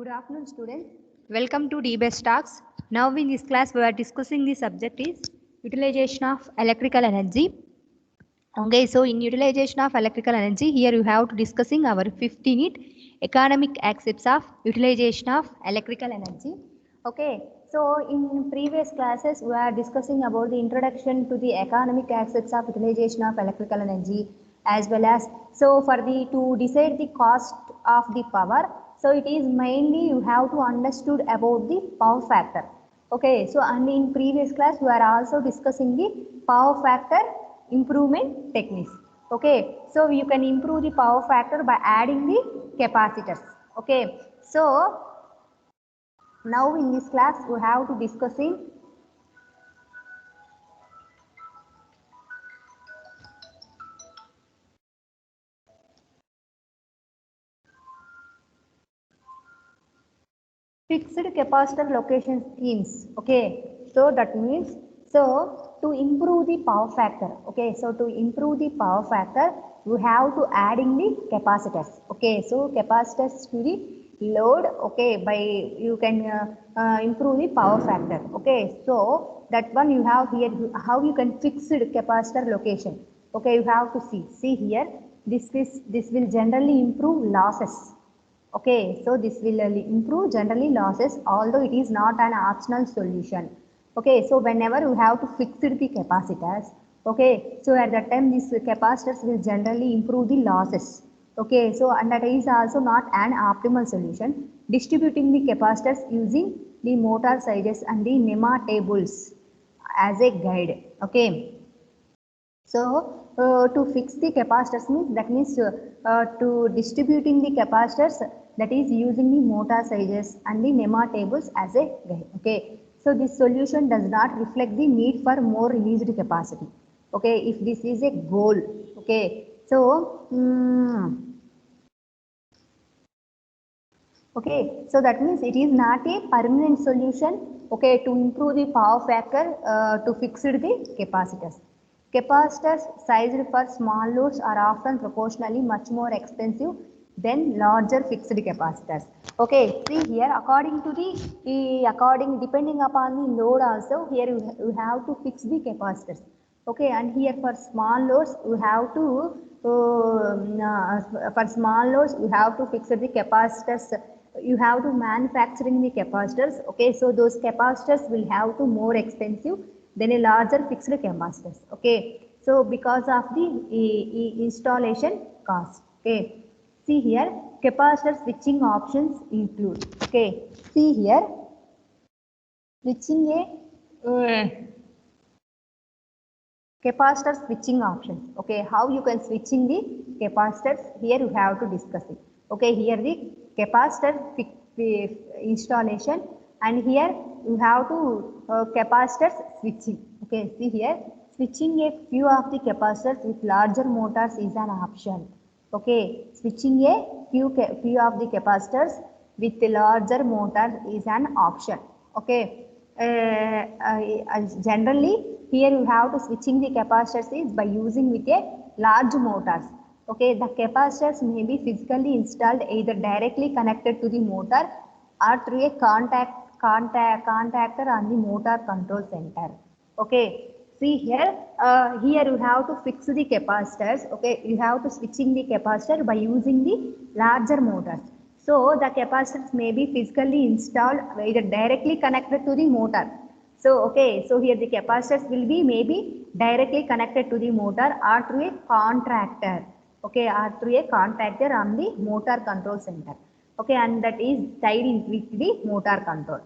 Good afternoon, students. Welcome to DBEST Talks. Now in this class we are discussing the subject is utilization of electrical energy. Okay, so in utilization of electrical energy, here you have to discussing our 15th economic aspects of utilization of electrical energy. Okay, so in previous classes we are discussing about the introduction to the economic aspects of utilization of electrical energy, as well as so for the to decide the cost of the power. So it is mainly you have to understood about the power factor. Okay, so and in previous class we are also discussing the power factor improvement techniques. Okay, so you can improve the power factor by adding the capacitors. Okay, so now in this class we have to discussing fixed capacitor location schemes. Okay, so that means to improve the power factor. Okay, so to improve the power factor you have to adding the capacitors. Okay, so capacitors to the load. Okay, by you can improve the power factor. Okay, so that one you have here how you can fix the capacitor location. Okay, you have to see here this will generally improve losses. Okay, so this will improve generally losses, although it is not an optional solution. Okay, so whenever you have to fix the capacitors, okay, so at that time these capacitors will generally improve the losses. Okay, so and that is also not an optimal solution. Distributing the capacitors using the motor sizes and the NEMA tables as a guide. Okay. So, to fix the capacitors means that means to distributing the capacitors, that is using the motor sizes and the NEMA tables as a guide. Okay. So this solution does not reflect the need for more released capacity. Okay. If this is a goal. Okay. So okay, so that means it is not a permanent solution, okay, to improve the power factor to fix the capacitors. Capacitors sized for small loads are often proportionally much more expensive than larger fixed capacitors. Okay, see here according to depending upon the load also, here you have to fix the capacitors. Okay, and here for small loads you have to for small loads you have to fix the capacitors, you have to manufacturing the capacitors. Okay, so those capacitors will have to more expensive than a larger fixed capacitors. Okay, so because of the installation cost. Okay, see here capacitor switching options include. Okay, see here switching a capacitor switching options. Okay, how you can switching the capacitors, here you have to discuss it. Okay, here the capacitor installation, and here you have to capacitors switching. Okay, see here switching a few of the capacitors with larger motors is an option. Okay, switching a few of the capacitors with larger motor is an option. Okay, generally here you have to switching the capacitors is by using with a large motors. Okay, the capacitors may be physically installed either directly connected to the motor or through a contactor on the motor control center. Okay, see here here you have to fix the capacitors. Okay, you have to switching the capacitor by using the larger motors. So the capacitors may be physically installed either directly connected to the motor. So okay, so here the capacitors will be maybe directly connected to the motor or through a contactor. Okay, or through a contactor on the motor control center. Okay, and that is tied in with the motor control.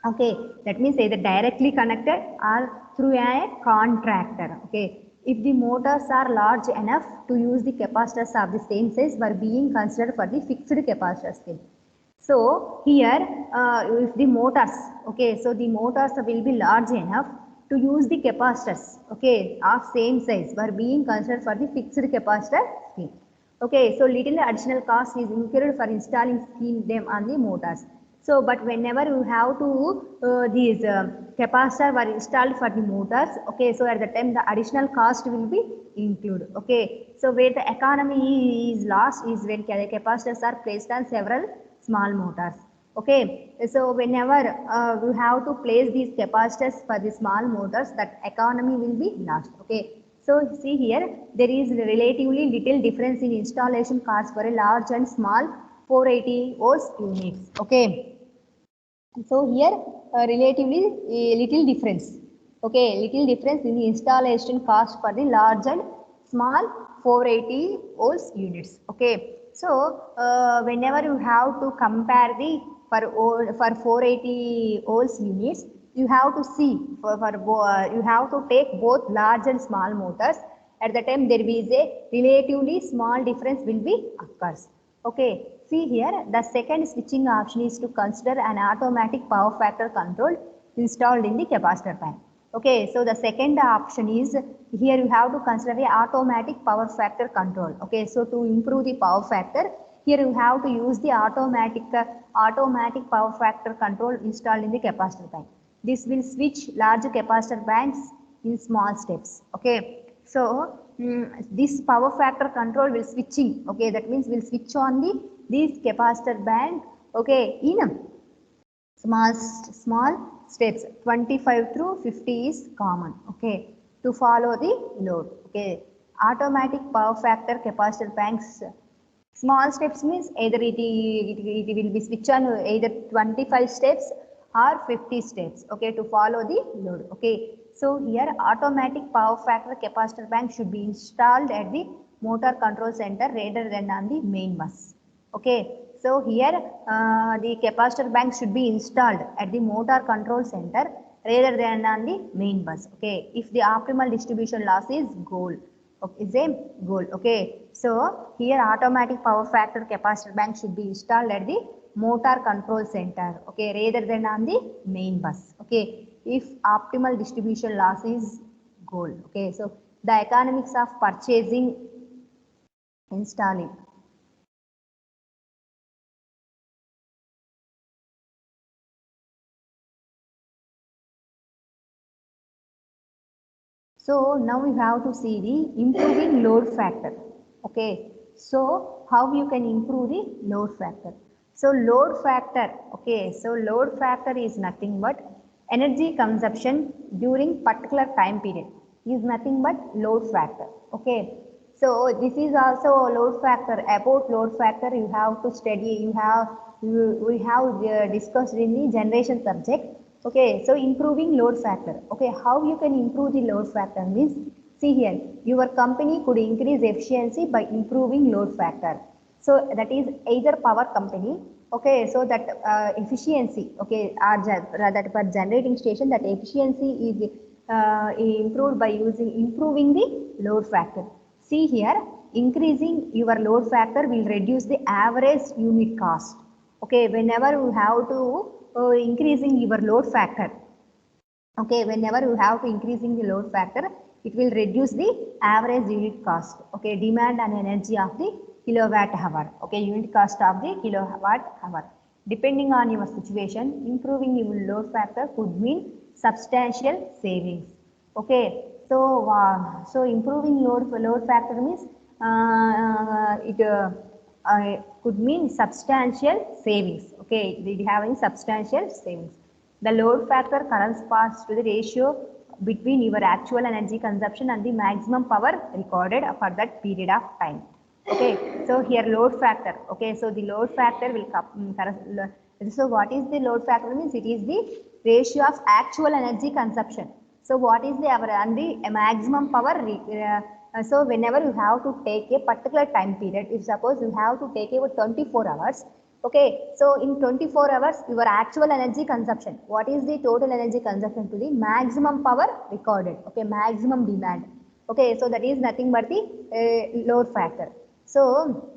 Okay, that means either directly connected or through a contactor. Okay, if the motors are large enough to use the capacitors of the same size were being considered for the fixed capacitor scheme. So here if the motors, okay, so the motors will be large enough to use the capacitors, okay, of same size were being considered for the fixed capacitor scheme. Okay, so little additional cost is incurred for installing them on the motors. So, but whenever you have to these capacitor were installed for the motors, okay, so at the time the additional cost will be included. Okay, so where the economy is lost is when capacitors are placed on several small motors. Okay, so whenever you have to place these capacitors for the small motors, that economy will be lost. Okay, so see here, there is relatively little difference in installation cost for a large and small 480 volts units. Okay, so here relatively little difference. Okay, little difference in the installation cost for the large and small 480 volts units. Okay, so whenever you have to compare the for 480 volts units, you have to see you have to take both large and small motors. At the time there is a relatively small difference will be occurs. Okay, see here the second switching option is to consider an automatic power factor control installed in the capacitor bank. Okay, so the second option is here you have to consider the automatic power factor control. Okay, so to improve the power factor, here you have to use the automatic power factor control installed in the capacitor bank. This will switch large capacitor banks in small steps. Okay, so this power factor control will switching. Okay, that means will switch on the this capacitor bank. Okay, in small steps. 25 through 50 is common. Okay, to follow the load. Okay, automatic power factor capacitor banks. Small steps means either it will be switch on either 25 steps or 50 steps. Okay, to follow the load. Okay, so here automatic power factor capacitor bank should be installed at the motor control center rather than on the main bus. Okay, so here the capacitor bank should be installed at the motor control center rather than on the main bus. Okay, if the optimal distribution loss is goal. Okay, is a goal. Okay, so here automatic power factor capacitor bank should be installed at the motor control center. Okay, rather than on the main bus. Okay, if optimal distribution loss is goal. Okay, so the economics of purchasing, installing. So now we have to see the improving load factor. Okay, so how you can improve the load factor? So load factor, okay, so load factor is nothing but energy consumption during particular time period is nothing but load factor. Okay, so this is also a load factor. About load factor you have to study, we have discussed in the generation subject. Okay, so improving load factor. Okay, how you can improve the load factor means, see here, your company could increase efficiency by improving load factor. So that is either power company. Okay, so that efficiency, okay, that for generating station, that efficiency is improved by improving the load factor. See here, increasing your load factor will reduce the average unit cost. Okay, whenever you have to increasing your load factor. Okay, whenever you have to increasing the load factor, it will reduce the average unit cost. Okay, demand and energy of the kilowatt hour. Okay, unit cost of the kilowatt hour. Depending on your situation, improving your load factor could mean substantial savings. Okay, so so improving load factor means it could mean substantial savings. Okay, it having substantial savings. The load factor corresponds to the ratio between your actual energy consumption and the maximum power recorded for that period of time. Okay, so here load factor. Okay, so the load factor will so what is the load factor means? It is the ratio of actual energy consumption. So what is the our and the maximum power? So whenever you have to take a particular time period, if suppose you have to take about 24 hours. Okay, so in 24 hours, your actual energy consumption, what is the total energy consumption to the maximum power recorded? Okay, maximum demand. Okay, so that is nothing but the load factor. So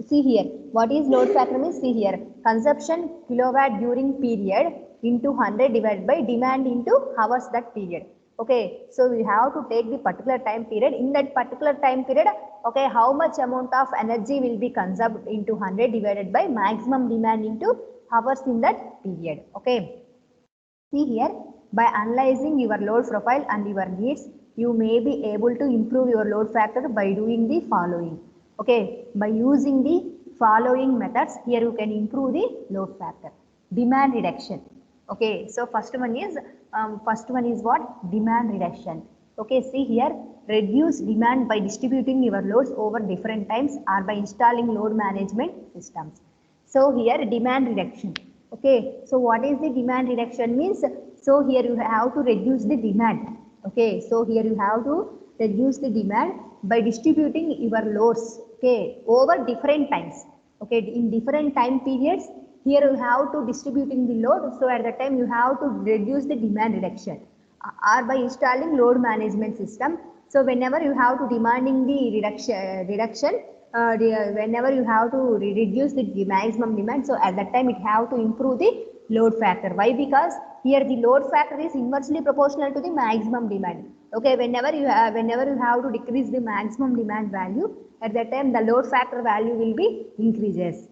see here, what is load factor means? See here, consumption kilowatt during period into 100 divided by demand into hours that period. Okay, so we have to take the particular time period. In that particular time period, okay, how much amount of energy will be consumed into 100 divided by maximum demand into hours in that period. Okay, see here, by analyzing your load profile and your needs, you may be able to improve your load factor by doing the following. Okay, by using the following methods. Here you can improve the load factor. Demand reduction. Okay, so first one is what? Demand reduction. Okay, see here, reduce demand by distributing your loads over different times or by installing load management systems. So here demand reduction. Okay, so what is the demand reduction means? So here you have to reduce the demand. Okay, so here you have to reduce the demand by distributing your loads, okay, over different times. Okay, in different time periods, here you have to distributing the load. So at that time you have to reduce the demand reduction or by installing load management system. So whenever you have to demanding the reduction, whenever you have to reduce the maximum demand, so at that time it have to improve the load factor. Why? Because here the load factor is inversely proportional to the maximum demand. Okay, whenever you have to decrease the maximum demand value, at that time the load factor value will be increases.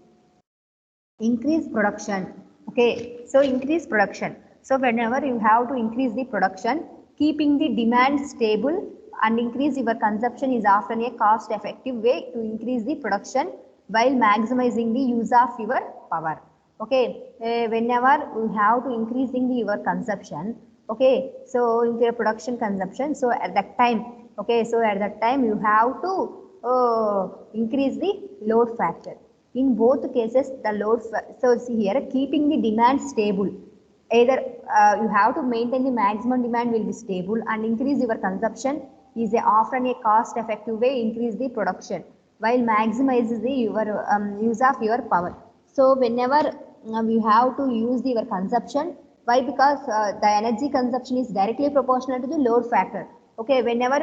Increase production. Okay, so increase production. So whenever you have to increase the production, keeping the demand stable and increase your consumption is often a cost effective way to increase the production while maximizing the use of your power. Okay, whenever you have to increasing your consumption, okay, so in the production consumption, so at that time, okay, so at that time you have to increase the load factor. In both cases, the load, so see here, keeping the demand stable. Either you have to maintain the maximum demand will be stable and increase your consumption is often a cost effective way increase the production while maximizes the your use of your power. So whenever you have to use your consumption, why? Because the energy consumption is directly proportional to the load factor. Okay, whenever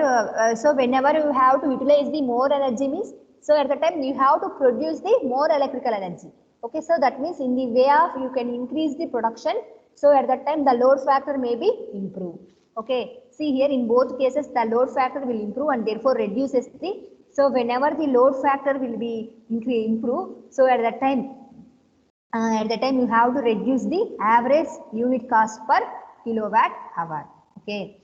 whenever you have to utilize the more energy means, so at the time you have to produce the more electrical energy. Okay, so that means in the way of you can increase the production. So at that time the load factor may be improved. Okay, see here in both cases the load factor will improve and therefore reduces the. So whenever the load factor will be improve, so at that time you have to reduce the average unit cost per kilowatt hour. Okay.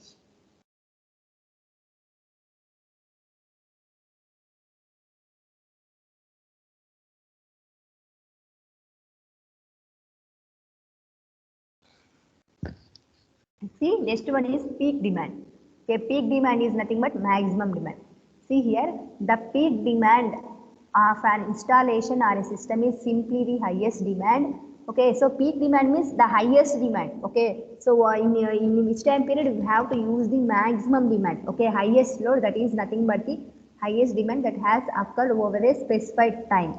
See, next one is peak demand. Okay, peak demand is nothing but maximum demand. See here, the peak demand of an installation or a system is simply the highest demand. Okay, so peak demand means the highest demand. Okay, so in which time period we have to use the maximum demand. Okay, highest load, that is nothing but the highest demand that has occurred over a specified time.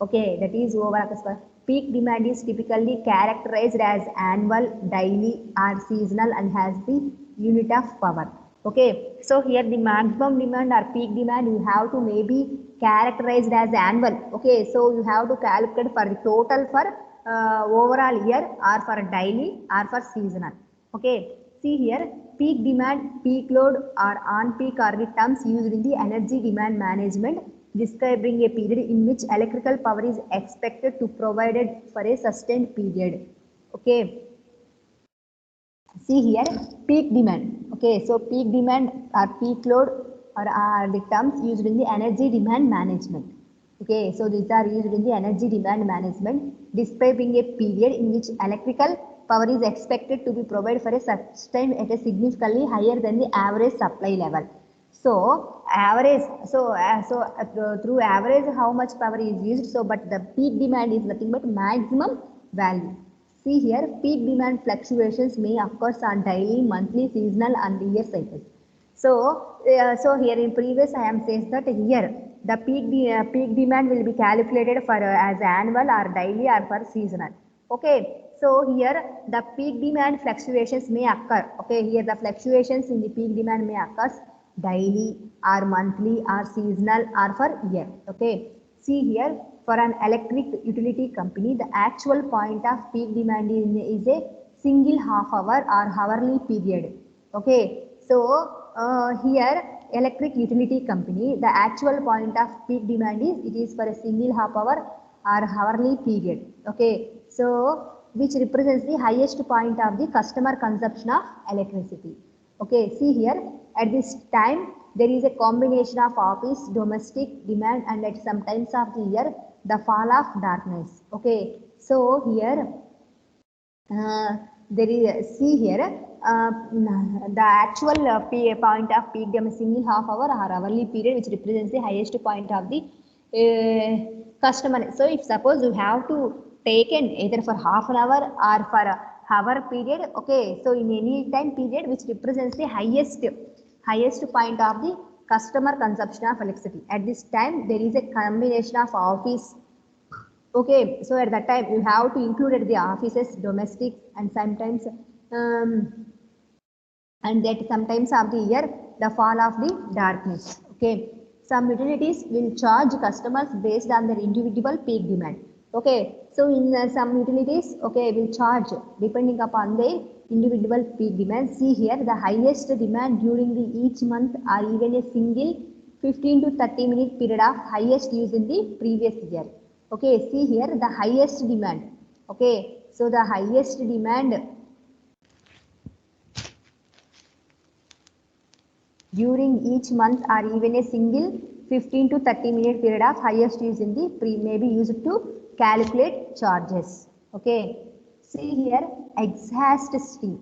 Okay, that is over a specified. Peak demand is typically characterized as annual, daily or seasonal and has the unit of power. Okay, so here the maximum demand or peak demand you have to maybe characterized as annual. Okay, so you have to calculate for the total for overall year or for daily or for seasonal. Okay, see here, peak demand, peak load or on peak are the terms used in the energy demand management, describing a period in which electrical power is expected to provided for a sustained period. Okay, see here, peak demand. Okay, so peak demand or peak load are the terms used in the energy demand management. Okay, so these are used in the energy demand management, describing a period in which electrical power is expected to be provided for a sustained at a significantly higher than the average supply level. So average, through average how much power is used, so but the peak demand is nothing but maximum value. See here, peak demand fluctuations may occur on daily, monthly, seasonal and year cycles. So, here in previous I am saying that here the peak demand will be calculated for as annual or daily or for seasonal. Okay, so here the peak demand fluctuations may occur. Okay, here the fluctuations in the peak demand may occur daily or monthly or seasonal or for year. Okay, see here, for an electric utility company, the actual point of peak demand is a single half hour or hourly period. Okay, so here electric utility company, the actual point of peak demand is for a single half hour or hourly period. Okay, so which represents the highest point of the customer consumption of electricity. Okay, see here, at this time there is a combination of office, domestic demand, and at some times of the year, the fall of darkness. Okay, so here there is, see here, the actual point of peak demand, single half hour or hourly period, which represents the highest point of the customer. So if suppose you have to take in either for half an hour or for a hour period, okay, so in any time period which represents the highest point of the customer consumption of electricity. At this time there is a combination of office. Okay, so at that time you have to include the offices, domestic, and sometimes and that sometimes of the year the fall of the darkness. Okay, some utilities will charge customers based on their individual peak demand. Okay, so in some utilities, okay, will charge depending upon their individual peak demand. See here, the highest demand during the each month or even a single 15 to 30 minute period of highest use in the previous year. Okay, see here the highest demand. Okay, so the highest demand during each month or even a single 15 to 30 minute period of highest use in the may be used to calculate charges. Okay, see here exhaust steam.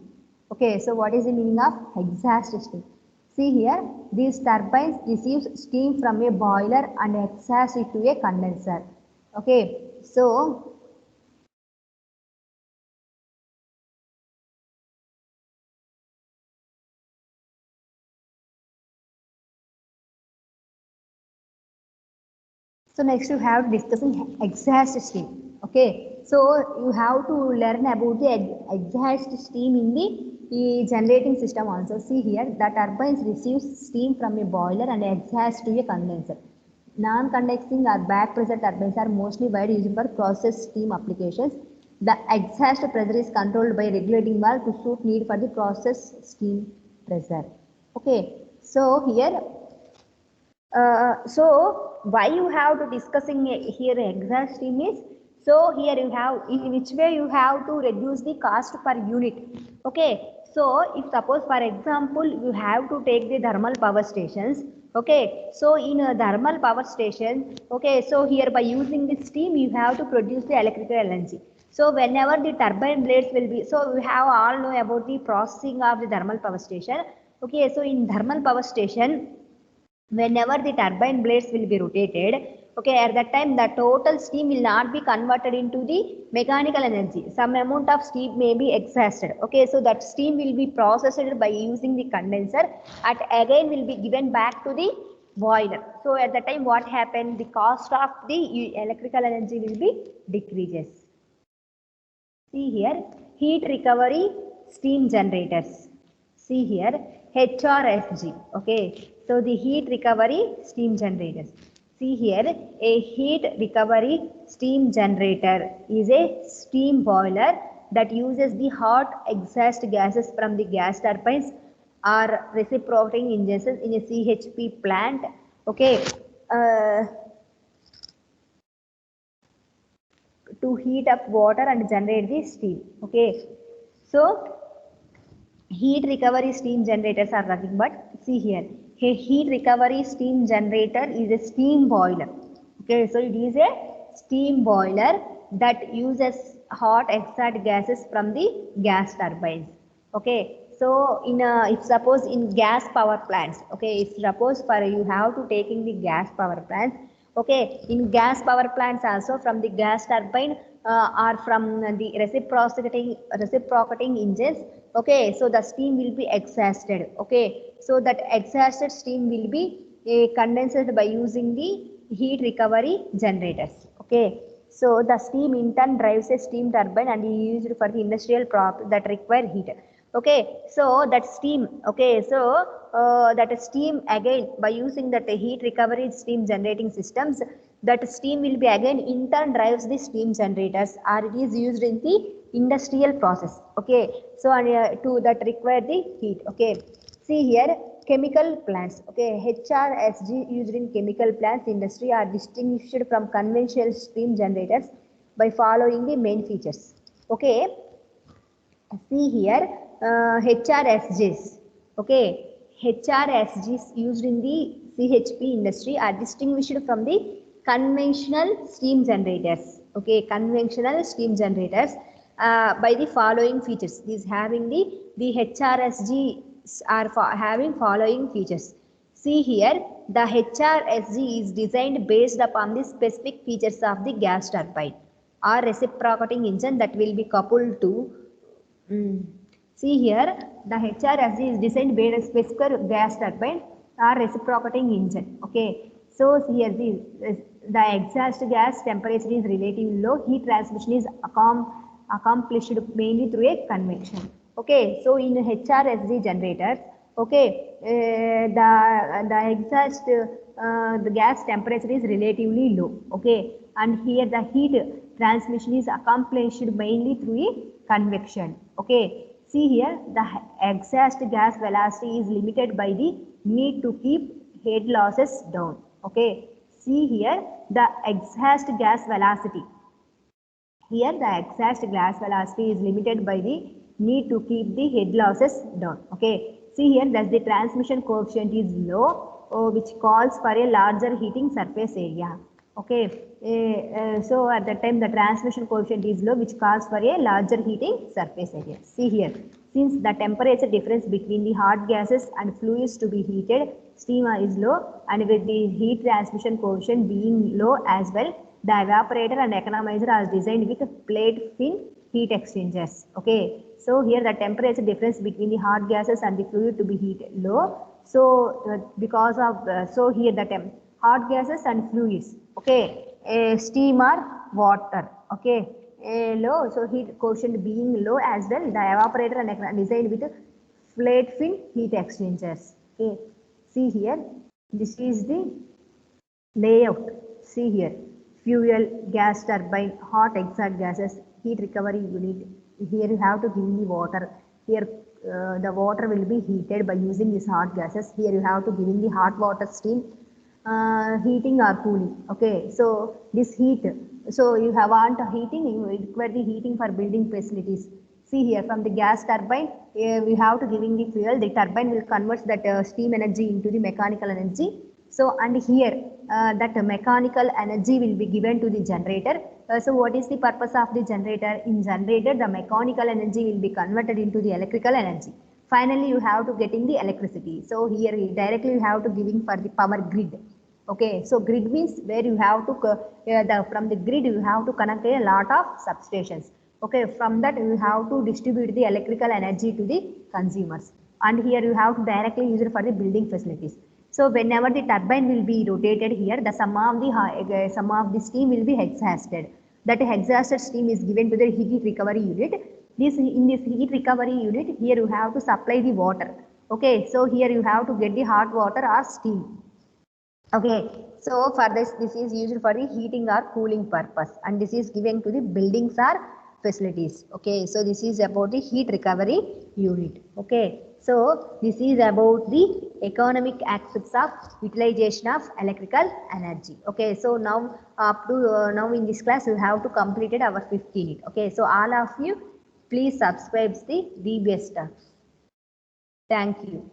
Okay, so what is the meaning of exhaust steam? See here, these turbines receive steam from a boiler and exhaust it to a condenser. Okay, so next you have discussing exhaust steam. Okay, so you have to learn about the exhaust steam in the generating system also. See here, the turbines receive steam from a boiler and exhaust to a condenser. Non-conducting or back pressure turbines are mostly widely used for process steam applications. The exhaust pressure is controlled by a regulating valve to suit need for the process steam pressure. Okay, so here so why you have to discussing here exhaust steam is, so here you have in which way you have to reduce the cost per unit. Okay, so if suppose for example you have to take the thermal power stations. Okay, so in a thermal power station, okay, so here by using the steam you have to produce the electrical energy. So whenever the turbine blades will be, so we have all know about the processing of the thermal power station. Okay, so in thermal power station, whenever the turbine blades will be rotated, okay, at that time the total steam will not be converted into the mechanical energy. Some amount of steam may be exhausted. Okay, so that steam will be processed by using the condenser and again will be given back to the boiler. So at that time what happened, the cost of the electrical energy will be decreases. See here, heat recovery steam generators. See here, HRSG. Okay, so the heat recovery steam generators. See here, a heat recovery steam generator is a steam boiler that uses the hot exhaust gases from the gas turbines or reciprocating engines in a CHP plant. Okay, to heat up water and generate the steam. Okay, so heat recovery steam generators are nothing but, see here, a heat recovery steam generator is a steam boiler. Okay, so it is a steam boiler that uses hot exhaust gases from the gas turbines. Okay, so in if suppose in gas power plants, okay, if suppose for you have to take in the gas power plants, okay, in gas power plants also from the gas turbine or from the reciprocating engines. Okay, so the steam will be exhausted. Okay, so that exhausted steam will be condensed by using the heat recovery generators. Okay, so the steam in turn drives a steam turbine and is used for the industrial prop that require heat. Okay, so that steam, okay, so that steam again by using that heat recovery steam generating systems, that steam will be again in turn drives the steam generators or it is used in the industrial process. Okay, so to that require the heat. Okay, see here, chemical plants. Okay, HRSG used in chemical plants industry are distinguished from conventional steam generators by following the main features. Okay, see here HRSGs. Okay, HRSGs used in the CHP industry are distinguished from the conventional steam generators. Okay, conventional steam generators by the following features. These having the HRSGs are having following features. See here, the HRSG is designed based upon the specific features of the gas turbine or reciprocating engine that will be coupled to. See here, the HRSG is designed based on specific gas turbine or reciprocating engine. Okay, so here the exhaust gas temperature is relatively low. Heat transmission is accomplished mainly through a convection. Okay, so in HRSG generators, okay, the exhaust the gas temperature is relatively low. Okay, and here the heat transmission is accomplished mainly through a convection. Okay, see here, the exhaust gas velocity is limited by the need to keep head losses down. Okay, see here, the exhaust gas velocity. Here the exhaust gas velocity is limited by the need to keep the head losses down. Okay, see here, thus the transmission coefficient is low, which calls for a larger heating surface area. Okay, so at the time the transmission coefficient is low, which calls for a larger heating surface area. See here, since the temperature difference between the hot gases and fluids to be heated, steam is low, and with the heat transmission coefficient being low as well, the evaporator and economizer are designed with plate fin heat exchangers. Okay, so here the temperature difference between the hot gases and the fluid to be heated low. So because of so here the hot gases and fluids, okay, steam or water, okay, low, so heat quotient being low as well, the evaporator and designed with plate fin heat exchangers. Okay, see here, this is the layout. See here, fuel, gas turbine, hot exhaust gases, heat recovery unit. Here you have to give the water. Here the water will be heated by using these hot gases. Here you have to give in the hot water steam, heating or cooling. Okay, so this heat, so you have want heating, you require the heating for building facilities. See here, from the gas turbine, we have to giving the fuel. The turbine will convert that steam energy into the mechanical energy. So, and here that mechanical energy will be given to the generator. So, what is the purpose of the generator? In generator, the mechanical energy will be converted into the electrical energy. Finally, you have to getting the electricity. So, here directly you have to giving for the power grid. Okay, so grid means where you have to from the grid you have to connect a lot of substations. Okay, from that you have to distribute the electrical energy to the consumers, and here you have to directly use it for the building facilities. So whenever the turbine will be rotated here, the sum of the steam will be exhausted. That exhausted steam is given to the heat recovery unit. In this heat recovery unit, here you have to supply the water. Okay, so here you have to get the hot water or steam. Okay, so for this is used for the heating or cooling purpose, and this is given to the buildings or facilities. Okay, so this is about the heat recovery unit. Okay, so this is about the economic aspects of utilization of electrical energy. Okay, so now up to now in this class we have to completed our 5th unit. Okay, so all of you please subscribe the DBS stuff. Thank you.